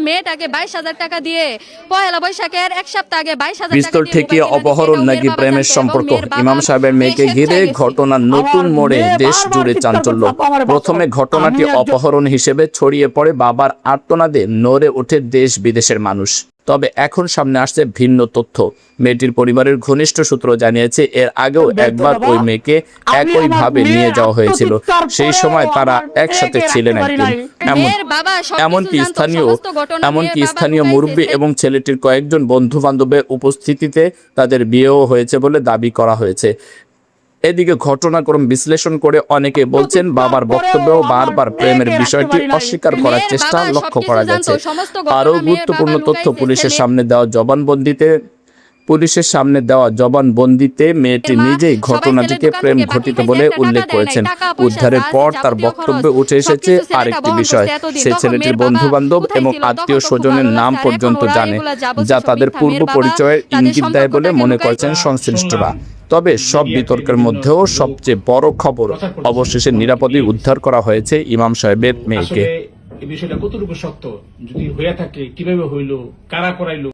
মেয়েটাকে 22,000 টাকা দিয়ে পয়লা বৈশাখের এক সপ্তাহ আগে 22,000 পিস্তল ঠেকিয়ে অপহরণ নাকি প্রেমের সম্পর্ক? ইমাম সাহেবের মেয়েকে ঘিরে ঘটনার নতুন মোড়ে দেশ জুড়ে চাঞ্চল্য। প্রথমে ঘটনাটি অপহরণ হিসেবে ছড়িয়ে পড়ে, বাবার আর্তনাদে নড়ে ওঠে দেশ বিদেশের মানুষ। তবে এখন সামনে আসছে ভিন্ন তথ্য। মেয়েটির পরিবারের ঘনিষ্ঠ সূত্র জানিয়েছে এর আগেও একবার ওই মেয়েকে একইভাবে নিয়ে যাওয়া হয়েছিল। সেই সময় তারা একসাথে ছিলেন একদিন। এমনকি স্থানীয় মুরব্বী এবং ছেলেটির কয়েকজন বন্ধু বান্ধবের উপস্থিতিতে তাদের বিয়েও হয়েছে বলে দাবি করা হয়েছে। এদিকে ঘটনাক্রম বিশ্লেষণ করে অনেকে বলছেন বাবার বক্তব্যেও বারবার প্রেমের বিষয়টি অস্বীকার করার চেষ্টা লক্ষ্য করা যাচ্ছে। আরও গুরুত্বপূর্ণ তথ্য, পুলিশের সামনে দেওয়া জবানবন্দিতে মেয়েটি নিজেই ঘটনাটিকে প্রেম ঘটিত বলে উল্লেখ করেছেন। উদ্ধারের পর তার বক্তব্যে উঠে এসেছে আরেকটি বিষয়, সে ছেলেটির বন্ধু বান্ধব এবং আত্মীয় স্বজনের নাম পর্যন্ত জানে, যা তাদের পূর্ব পরিচয়ের ইঙ্গিত দেয় বলে মনে করছেন সংশ্লিষ্টরা। তবে সব বিতর্কের মধ্যেও সবচেয়ে বড় খবর, অবশেষে নিরাপদে উদ্ধার করা হয়েছে ইমাম সাহেবের মেয়েকে। এই বিষয়টা কতটুকু সত্য, যদি হয়ে থাকে কিভাবে হইল, কারা করাইলো।